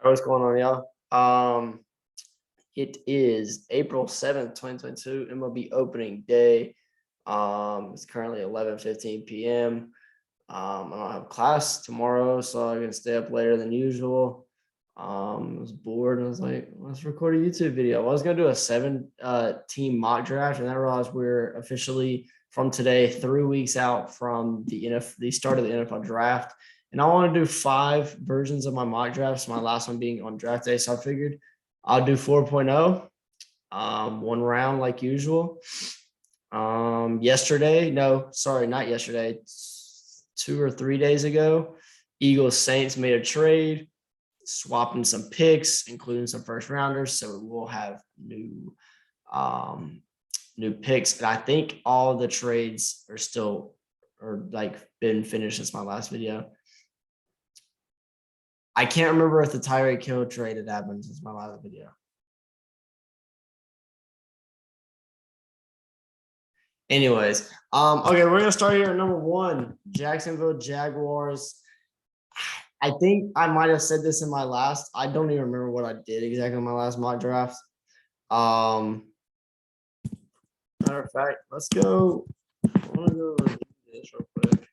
What's going on, y'all? It is April 7th, 2022, MLB opening day. It's currently 11:15 p.m. I don't have class tomorrow, so I'm gonna stay up later than usual. I was bored and I was like, let's record a YouTube video. I was gonna do a 7-team mock draft, and I realized we're officially from today 3 weeks out from the start of the NFL draft. And I want to do 5 versions of my mock drafts, my last one being on draft day. So I figured I'll do 4.0, one round like usual. Not yesterday, 2 or 3 days ago, Eagles Saints made a trade, swapping some picks, including some first rounders. So we'll have new picks. And I think all the trades are been finished since my last video. I can't remember if the Tyreek Hill trade had happened since my last video. Anyways, okay, we're gonna start here at number 1, Jacksonville Jaguars. I think I might have said this in my last. I don't even remember what I did exactly in my last mock draft. Matter of fact, let's go. I want to go review this real quick.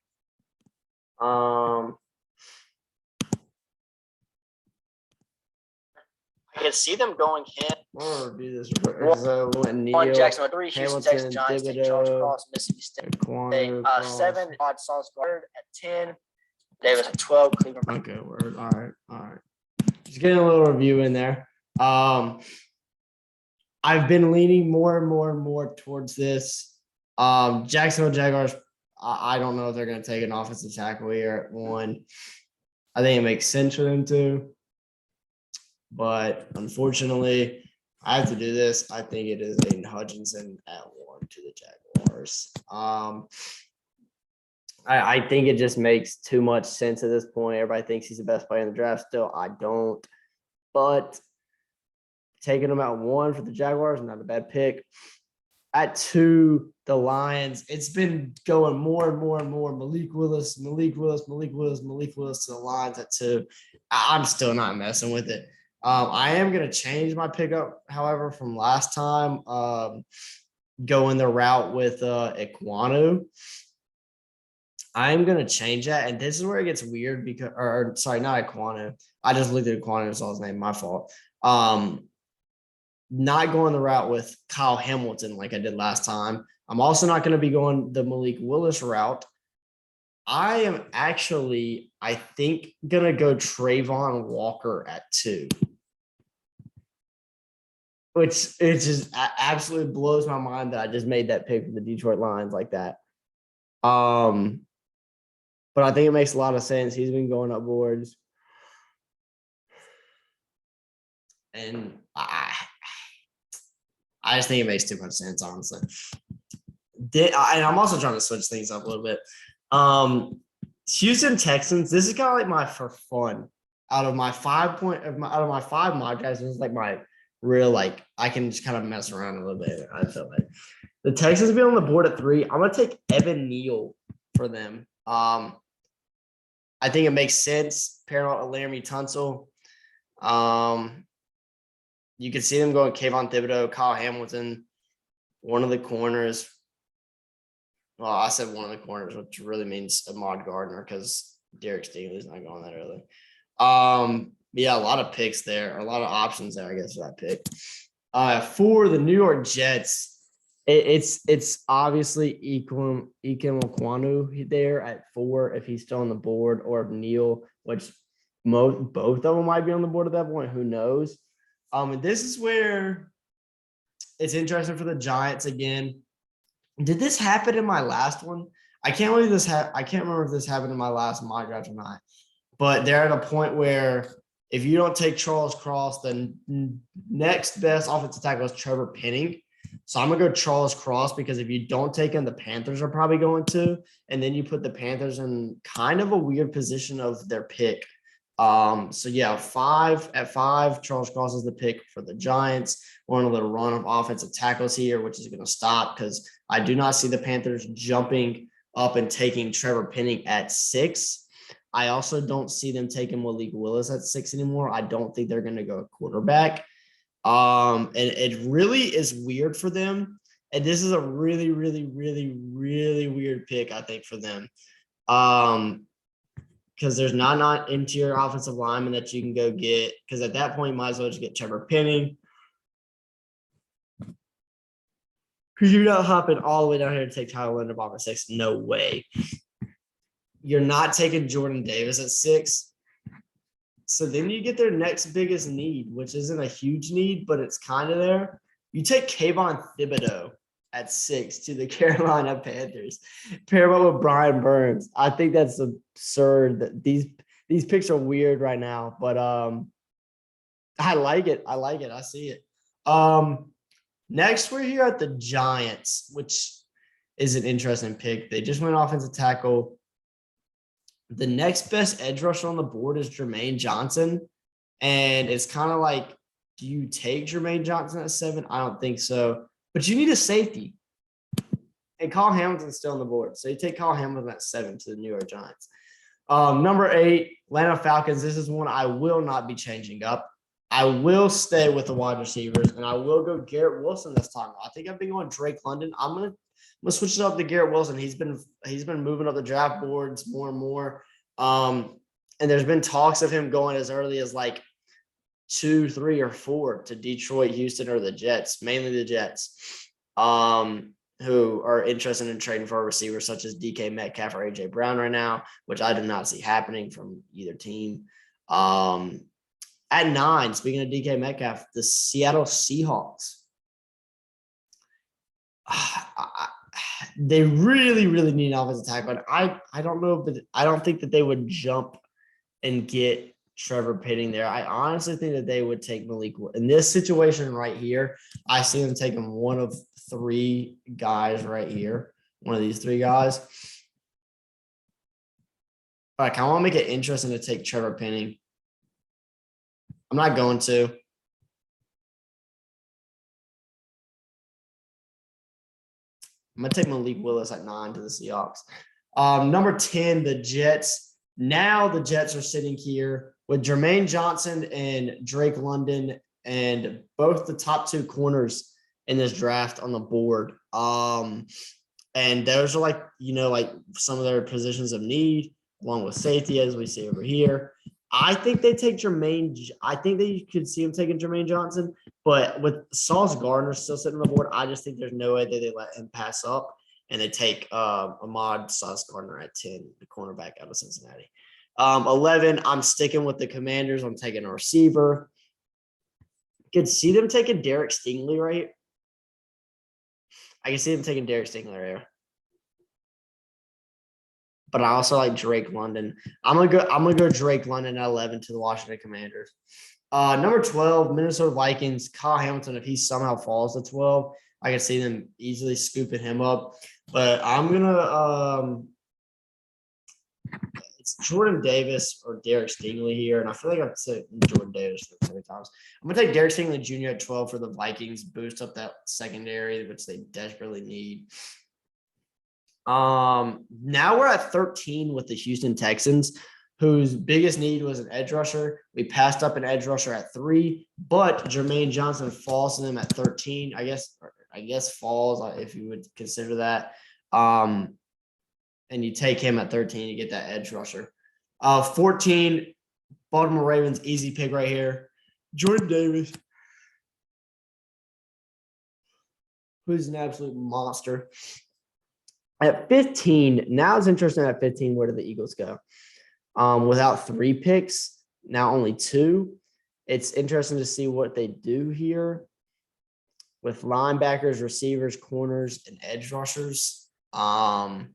I can see them going hand. I'll review this real quick. So One Jacksonville 3, Houston Texans, Giants, St. Charles Cross, Mississippi State. 7, Odd Sauce Guard at 10. Davis at 12. Cleveland. Okay, word. All right. Just getting a little review in there. I've been leaning more and more towards this. Jacksonville Jaguars, I don't know if they're going to take an offensive tackle here at 1. I think it makes sense for them to. But unfortunately, I have to do this. I think it is Aiden Hutchinson at 1 to the Jaguars. I think it just makes too much sense at this point. Everybody thinks he's the best player in the draft still. I don't. But taking him at 1 for the Jaguars, not a bad pick. At 2, the Lions. It's been going more and more. Malik Willis to the Lions at 2. I'm still not messing with it. I am going to change my pickup, however, from last time, going the route with Ekwonu. I'm going to change that, and this is where it gets weird because – not Ekwonu. I just looked at Ekwonu and saw his name. My fault. Not going the route with Kyle Hamilton like I did last time. I'm also not going to be going the Malik Willis route. I am actually, I think, going to go Trayvon Walker at 2. Which it just absolutely blows my mind that I just made that pick for the Detroit Lions like that. But I think it makes a lot of sense. He's been going up boards. And I just think it makes too much sense, honestly. And I'm also trying to switch things up a little bit. Houston Texans, this is kind of like my for fun. Out of my 5 mock drafts, this is like my real, I can just kind of mess around a little bit. I feel like the Texans be on the board at 3. I'm gonna take Evan Neal for them. I think it makes sense pairing out with Laramie Tunsil. You can see them going Kayvon Thibodeau, Kyle Hamilton, one of the corners. Well, I said one of the corners, which really means Ahmad Gardner because Derek Stingley's not going that early. Yeah, a lot of picks there, a lot of options there, I guess, for that pick. For the New York Jets, it's obviously Ikem Ekwonu there at 4 if he's still on the board, or if Neal, which both of them might be on the board at that point. Who knows? And this is where it's interesting for the Giants again. Did this happen in my last one? I can't remember if this happened in my last mock draft or not. But they're at a point where if you don't take Charles Cross, then next best offensive tackle is Trevor Penning. So I'm going to go Charles Cross because if you don't take him, the Panthers are probably going to. And then you put the Panthers in kind of a weird position of their pick. So yeah, at 5, Charles Cross is the pick for the Giants. We're on a little run of offensive tackles here, which is going to stop because I do not see the Panthers jumping up and taking Trevor Penning at 6. I also don't see them taking Malik Willis at 6 anymore. I don't think they're going to go quarterback. And it really is weird for them. And this is a really, really, really, really weird pick, I think, for them. Because there's not an interior offensive lineman that you can go get. Because at that point, you might as well just get Trevor Penning. Because you're not hopping all the way down here to take Tyler Linderbaum at 6. No way. You're not taking Jordan Davis at 6. So then you get their next biggest need, which isn't a huge need, but it's kind of there. You take Kayvon Thibodeau at 6 to the Carolina Panthers. Pair him up with Brian Burns. I think that's absurd. That these picks are weird right now, but I like it. I see it. Next, we're here at the Giants, which is an interesting pick. They just went offensive tackle. The next best edge rusher on the board is Jermaine Johnson. And it's kind of like, do you take Jermaine Johnson at 7? I don't think so. But you need a safety. And Kyle Hamilton's still on the board. So you take Kyle Hamilton at 7 to the New York Giants. Number 8, Atlanta Falcons. This is one I will not be changing up. I will stay with the wide receivers, and I will go Garrett Wilson this time. I think I've been going Drake London. I'm gonna switch it up to Garrett Wilson. He's been moving up the draft boards more and more. And there's been talks of him going as early as like 2, 3, or 4 to Detroit, Houston, or the Jets, mainly the Jets, who are interested in trading for a receiver such as DK Metcalf or AJ Brown right now, which I do not see happening from either team. At 9, speaking of DK Metcalf, the Seattle Seahawks. They really, really need an offensive tackle. And I don't know, but I don't think that they would jump and get Trevor Penning there. I honestly think that they would take Malik. In this situation right here, I see them taking one of 3 guys right here. One of these 3 guys. But I kind of want to make it interesting to take Trevor Penning. I'm not going to. I'm going to take Malik Willis at 9 to the Seahawks. Number 10, the Jets. Now the Jets are sitting here with Jermaine Johnson and Drake London and both the top 2 corners in this draft on the board. And those are like some of their positions of need, along with safety, as we see over here. I think they take Jermaine. I think that you could see him taking Jermaine Johnson, but with Sauce Gardner still sitting on the board, I just think there's no way that they let him pass up, and they take Ahmad Sauce Gardner at 10, the cornerback out of Cincinnati. 11, I'm sticking with the Commanders. I'm taking a receiver. Could see them taking Derek Stingley right here. I can see them taking Derek Stingley right here. But I also like Drake London. I'm gonna go Drake London at 11 to the Washington Commanders. Number 12, Minnesota Vikings. Kyle Hamilton, if he somehow falls to 12, I can see them easily scooping him up. But I'm gonna it's Jordan Davis or Derek Stingley here, and I feel like I've said Jordan Davis so many times. I'm gonna take Derek Stingley Jr. at 12 for the Vikings, boost up that secondary, which they desperately need. Now we're at 13 with the Houston Texans, whose biggest need was an edge rusher. We passed up an edge rusher at 3, but Jermaine Johnson falls to them at 13. I guess falls, if you would consider that. And you take him at 13 to get that edge rusher. 14, Baltimore Ravens, easy pick right here. Jordan Davis, who's an absolute monster. At 15, now it's interesting at 15, where do the Eagles go? Without 3 picks, now only 2. It's interesting to see what they do here with linebackers, receivers, corners, and edge rushers. I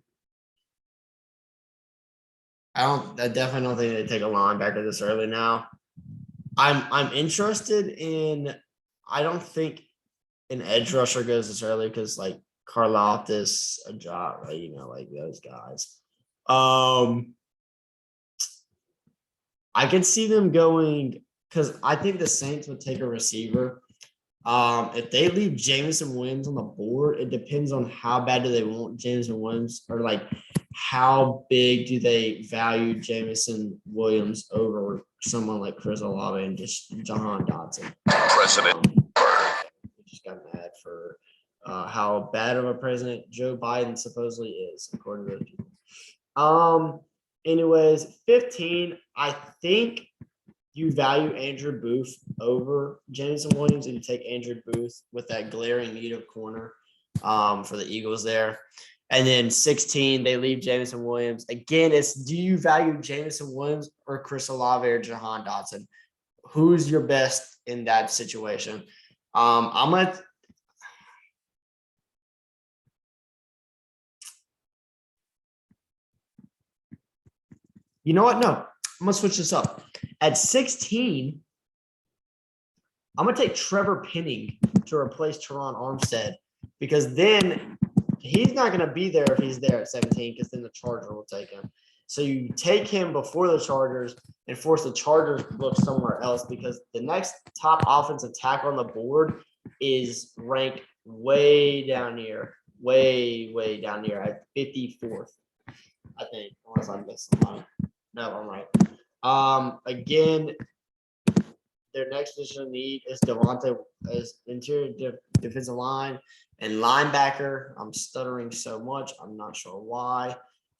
definitely don't think they take a linebacker this early now. I'm interested in, I don't think an edge rusher goes this early because like Karlaftis, a job, right? Like those guys. I could see them going because I think the Saints would take a receiver. If they leave Jameson Williams on the board, it depends on how bad do they want Jameson Williams, or like how big do they value Jameson Williams over someone like Chris Olave and just Jahan Dotson. President. Just got mad for how bad of a president Joe Biden supposedly is, according to those people. Anyways, 15, I think you value Andrew Booth over Jameson Williams, and you take Andrew Booth with that glaring need of corner for the Eagles there. And then 16, they leave Jameson Williams. Again, it's do you value Jameson Williams or Chris Olave or Jahan Dotson? Who's your best in that situation? I'm going to – you know what? No, I'm going to switch this up. At 16, I'm going to take Trevor Penning to replace Teron Armstead, because then he's not going to be there if he's there at 17, because then the Charger will take him. So you take him before the Chargers and force the Chargers to look somewhere else, because the next top offensive tackle on the board is ranked way down here, way down here at 54th, I think, unless I missed something. No, I'm right. Again, their next position of need is Devontae as interior defensive line and linebacker. I'm stuttering so much. I'm not sure why.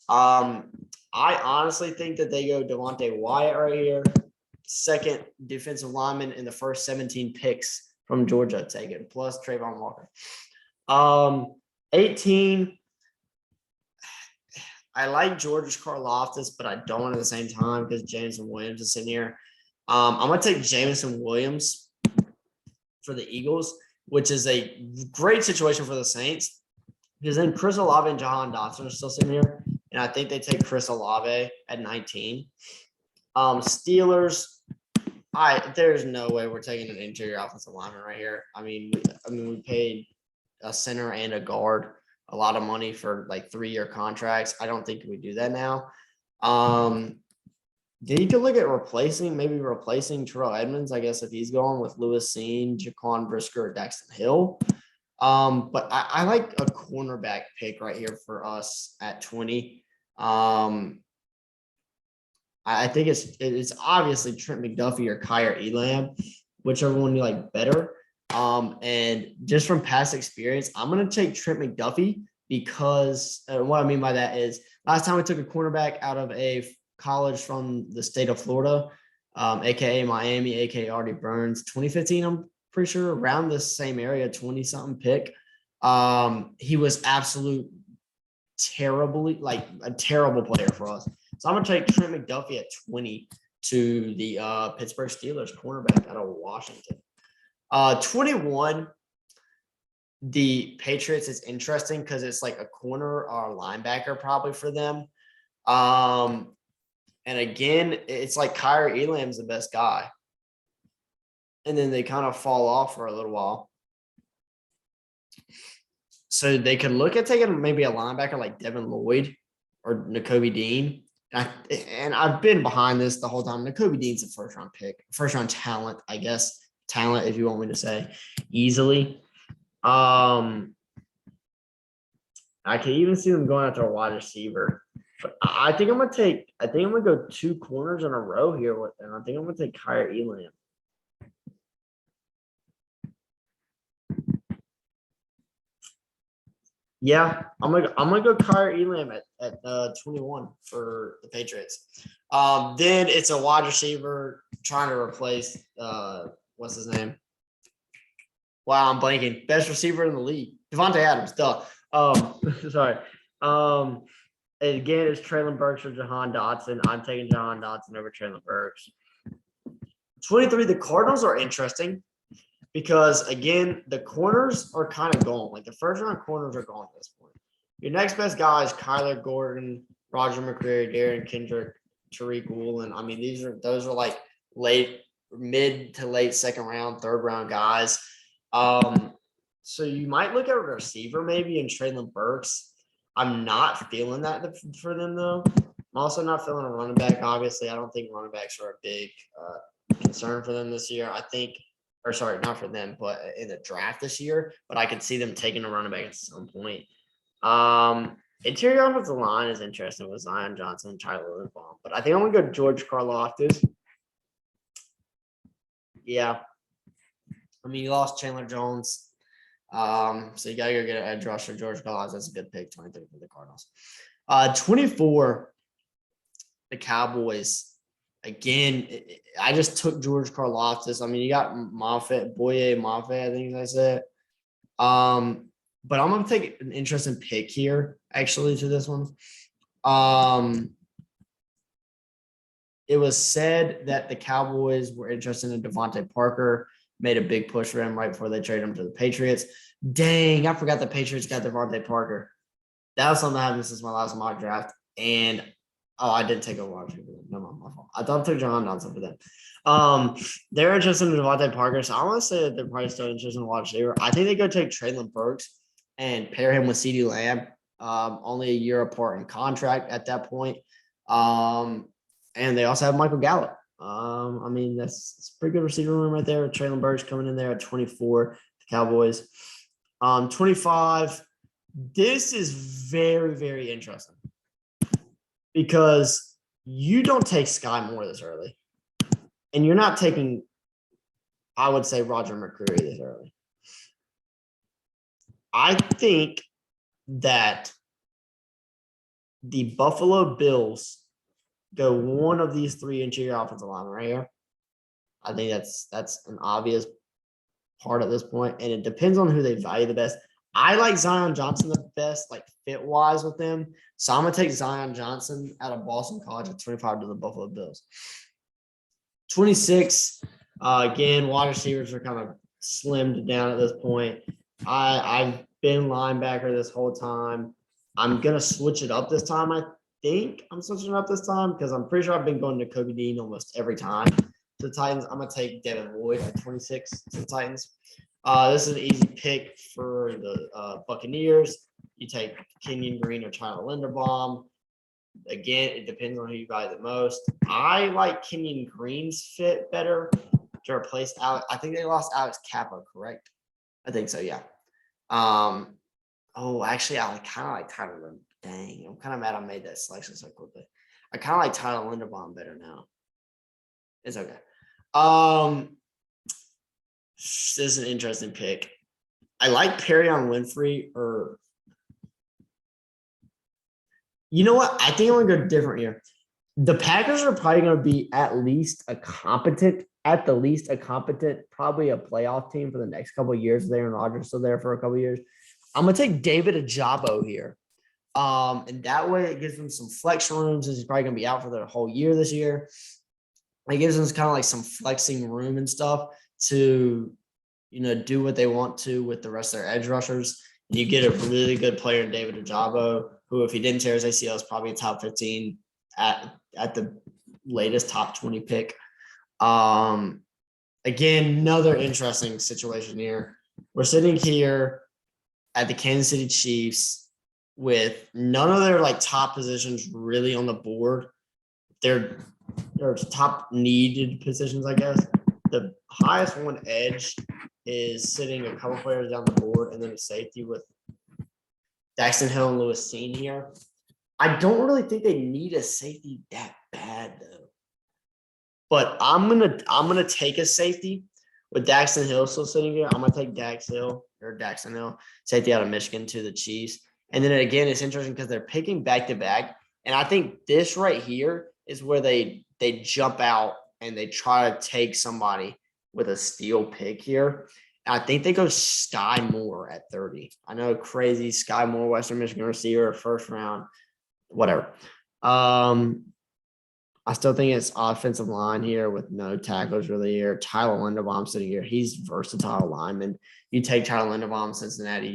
I honestly think that they go Devontae Wyatt right here, second defensive lineman in the first 17 picks from Georgia taken, plus Trayvon Walker. 18, I like George Karlaftis, but I don't at the same time because Jameson Williams is in here. I'm going to take Jameson Williams for the Eagles, which is a great situation for the Saints, because then Chris Olave and Jahan Dotson are still sitting here, and I think they take Chris Olave at 19. Steelers, there's no way we're taking an interior offensive lineman right here. I mean, we paid a center and a guard a lot of money for like 3-year contracts. I don't think we do that now. You could look at replacing Terrell Edmonds, I guess, if he's going with Lewis Seen, Jaquan Brisker, or Daxton Hill. But I like a cornerback pick right here for us at 20. I think it's obviously Trent McDuffie or Kyer Elam, whichever one you like better. And just from past experience, I'm going to take Trent McDuffie because what I mean by that is last time we took a cornerback out of a college from the state of Florida, aka Miami, aka Artie Burns, 2015, I'm pretty sure, around the same area, 20-something pick. He was like a terrible player for us. So I'm going to take Trent McDuffie at 20 to the Pittsburgh Steelers cornerback out of Washington. 21, the Patriots is interesting because it's like a corner or a linebacker probably for them. And again, it's like Kyer Elam's the best guy. And then they kind of fall off for a little while. So they could look at taking maybe a linebacker like Devin Lloyd or Nakobe Dean. And I've been behind this the whole time. Nakobe Dean's a first-round pick, first-round talent, I guess. Talent, if you want me to say, easily. I can even see them going after a wide receiver. But I think I'm gonna go 2 corners in a row here, and I think I'm gonna take Kyer Elam. Yeah, I'm gonna go Kyer Elam at 21 for the Patriots. Then it's a wide receiver trying to replace what's his name? Wow, I'm blanking. Best receiver in the league, Devontae Adams. Duh. Sorry. Again, it's Traylon Burks or Jahan Dotson. I'm taking Jahan Dotson over Traylon Burks. 23, the Cardinals are interesting because, again, the corners are kind of gone. Like, the first-round corners are gone at this point. Your next best guy is Kyler Gordon, Roger McCreary, Darren Kendrick, Tariq Woolen. I mean, those are like mid to late second-round, third-round guys. So you might look at a receiver maybe in Traylon Burks. I'm not feeling that for them, though. I'm also not feeling a running back. Obviously, I don't think running backs are a big concern for them this year. or sorry, not for them, but in the draft this year. But I could see them taking a running back at some point. Interior offensive line is interesting with Zion Johnson and Tyler Linderbaum, but I think I'm gonna go George Karlaftis. Yeah, I mean, you lost Chandler Jones, so you gotta go get an edge rusher. George Karlaftis, that's a good pick. 23 for the Cardinals. 24, the Cowboys. Again, I just took George Karlaftis. I mean, you got Boye Mafe, I think I said. But I'm going to take an interesting pick here, actually, to this one. It was said that the Cowboys were interested in Devontae Parker, made a big push for him right before they traded him to the Patriots. Dang, I forgot the Patriots got Devontae Parker. That was something that happened since my last mock draft. And I didn't take a watch for them. No, my fault. I thought I took John Johnson for them. They're interested in Devontae Parker, so I want to say that they're probably still interested in wide receiver. I think they go take Traylon Burks and pair him with CeeDee Lamb. Only a year apart in contract at that point. And they also have Michael Gallup. I mean, that's a pretty good receiver room right there. Traylon Burks coming in there at 24, the Cowboys. 25. This is very, very interesting because you don't take Sky Moore this early. And you're not taking, I would say, Roger McCreary this early. I think that the Buffalo Bills go one of these three interior offensive linemen right here. I think that's an obvious part at this point, and it depends on who they value the best. I like Zion Johnson the best, like fit-wise with them. So I'm going to take Zion Johnson out of Boston College at 25 to the Buffalo Bills. 26, again, wide receivers are kind of slimmed down at this point. I've been linebacker this whole time. I'm going to switch it up this time. I think I'm switching it up this time because I'm pretty sure I've been going to Kobe Dean almost every time to the Titans. I'm going to take Devin Lloyd at 26 to the Titans. This is an easy pick for the Buccaneers. You take Kenyon Green or Tyler Linderbaum. Again, it depends on who you value the most. I like Kenyon Green's fit better to replace Alex. I think they lost Alex Kappa, correct? I think so, yeah. Actually, I kind of like Tyler Linderbaum. Dang, I'm kind of mad I made that selection so quickly. I kind of like Tyler Linderbaum better now. It's okay. This is an interesting pick. I like Perion Winfrey or you know what? I think I'm going to go different here. The Packers are probably going to be at the least a competent, probably a playoff team for the next couple of years. Aaron Rodgers still there for a couple of years. I'm going to take David Ajabo here. And that way it gives them some flex room since he's probably going to be out for the whole year this year. It gives them kind of like some flexing room and stuff to, do what they want to with the rest of their edge rushers. You get a really good player in David Ajabo, who, if he didn't tear his ACL, is probably a top 15 at the latest top 20 pick. Again, another interesting situation here. We're sitting here at the Kansas City Chiefs with none of their top positions really on the board. They're top needed positions, I guess. The highest one edge is sitting a couple players down the board, and then a safety with Daxton Hill and Lewis Cine here. I don't really think they need a safety that bad though. But I'm gonna take a safety with Daxton Hill still sitting here. I'm gonna take Daxton Hill, safety out of Michigan to the Chiefs. And then again, it's interesting because they're picking back to back, and I think this right here is where they jump out and they try to take somebody with a steal pick here. And I think they go Sky Moore at 30. I know, crazy Sky Moore, Western Michigan receiver, first round, whatever. I still think it's offensive line here with no tackles really here. Tyler Linderbaum sitting here. He's versatile lineman. You take Tyler Linderbaum, Cincinnati,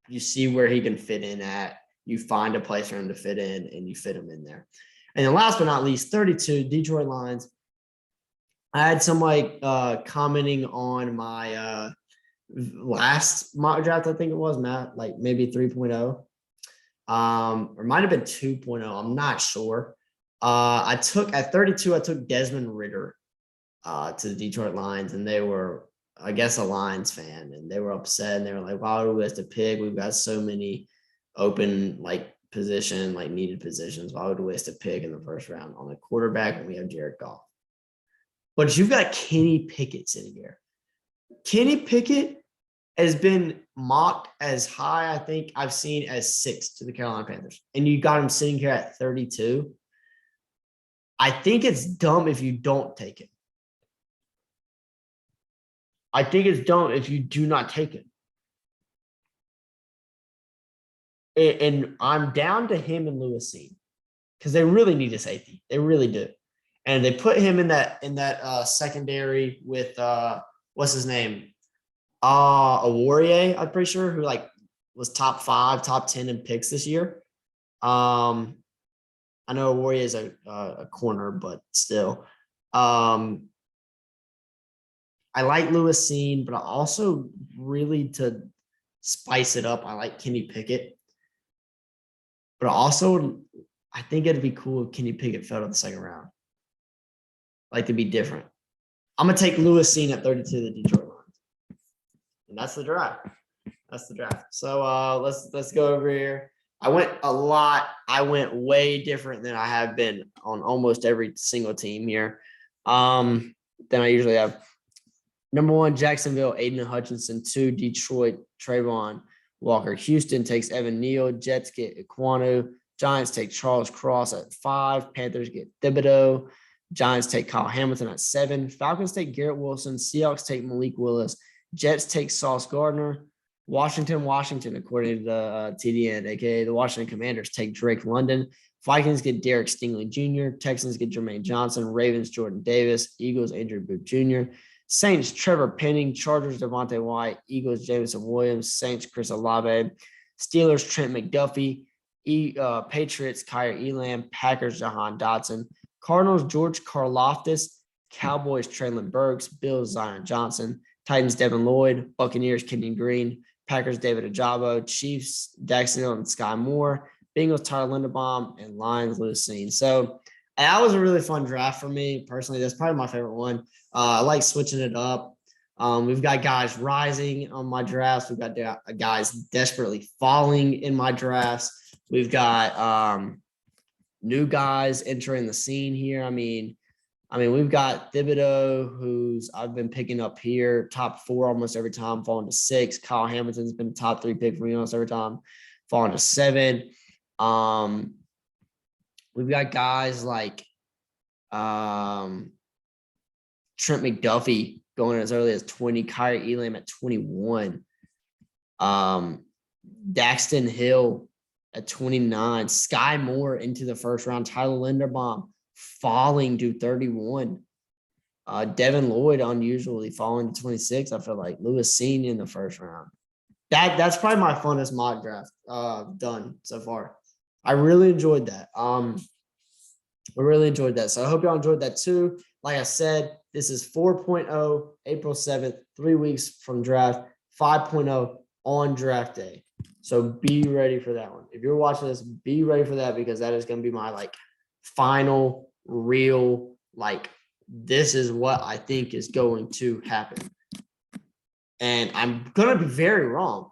you see where he can fit in at. You find a place for him to fit in, and you fit him in there. And then last but not least, 32, Detroit Lions. I had somebody commenting on my last mock draft, I think it was, Matt, maybe 3.0. Or might have been 2.0. I'm not sure. At 32, I took Desmond Ridder to the Detroit Lions, and they were I guess, a Lions fan, and they were upset, and they were like, why would we have to pick? We've got so many open, like, needed positions. Why would we waste a pick in the first round on a quarterback when we have Jared Goff? But you've got Kenny Pickett sitting here. Kenny Pickett has been mocked as high, I think I've seen, as 6 to the Carolina Panthers. And you got him sitting here at 32. I think it's dumb if you don't take him. I think it's dumb if you do not take him. And I'm down to him and Lewis Cine because they really need a safety. They really do. And they put him in that secondary with what's his name? Awarrior, I'm pretty sure, who like was top 5, top 10 in picks this year. I know Awarrior is a corner, but still. I like Lewis Cine, but I also really, to spice it up, I like Kenny Pickett. But also, I think it'd be cool if Kenny Pickett fell to the second round. Like, to be different. I'm going to take Lewis Cine at 32 to the Detroit Lions. And that's the draft. So let's go over here. I went a lot. I went way different than I have been on almost every single team here than I usually have. Number 1, Jacksonville, Aiden Hutchinson. 2, Detroit, Trayvon Walker. Houston takes Evan Neal. Jets get Ekwonu. Giants take Charles Cross at 5. Panthers get Thibodeau. Giants take Kyle Hamilton at 7. Falcons take Garrett Wilson. Seahawks take Malik Willis. Jets take Sauce Gardner. Washington, according to the TDN, aka the Washington Commanders, take Drake London. Vikings get Derek Stingley Jr. Texans get Jermaine Johnson. Ravens, Jordan Davis. Eagles, Andrew Booth Jr. Saints, Trevor Penning. Chargers, Devontae White. Eagles, Jameson Williams. Saints, Chris Olave. Steelers, Trent McDuffie. Patriots, Kyrie Elam. Packers, Jahan Dotson. Cardinals, George Karlaftis. Cowboys, Traylon Burks. Bills, Zion Johnson. Titans, Devin Lloyd. Buccaneers, Kenyon Green. Packers, David Ajabo. Chiefs, Dax Hill and Sky Moore. Bengals, Tyler Linderbaum. And Lions, Lewis Cine. So that was a really fun draft for me. Personally, that's probably my favorite one. I like switching it up. We've got guys rising on my drafts. We've got guys desperately falling in my drafts. We've got new guys entering the scene here. I mean, we've got Thibodeau, who's I've been picking up here, top 4 almost every time, falling to 6. Kyle Hamilton's been top 3 pick for me almost every time, falling to 7. We've got guys like Trent McDuffie going as early as 20, Kyrie Elam at 21, Daxton Hill at 29, Sky Moore into the first round, Tyler Linderbaum falling to 31, Devin Lloyd unusually falling to 26. I feel like Lewis Cine in the first round. That's probably my funnest mock draft done so far. I really enjoyed that. So I hope y'all enjoyed that too. Like I said, this is 4.0, April 7th, 3 weeks from draft, 5.0 on draft day. So be ready for that one. If you're watching this, be ready for that, because that is going to be my final real, this is what I think is going to happen. And I'm going to be very wrong,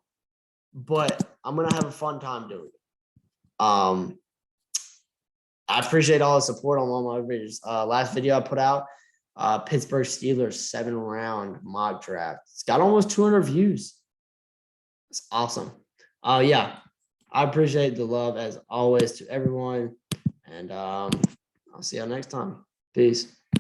but I'm going to have a fun time doing it. I appreciate all the support on all my videos. Last video I put out, Pittsburgh Steelers 7-round mock draft. It's got almost 200 views. It's awesome. Yeah, I appreciate the love as always to everyone. And I'll see y'all next time. Peace.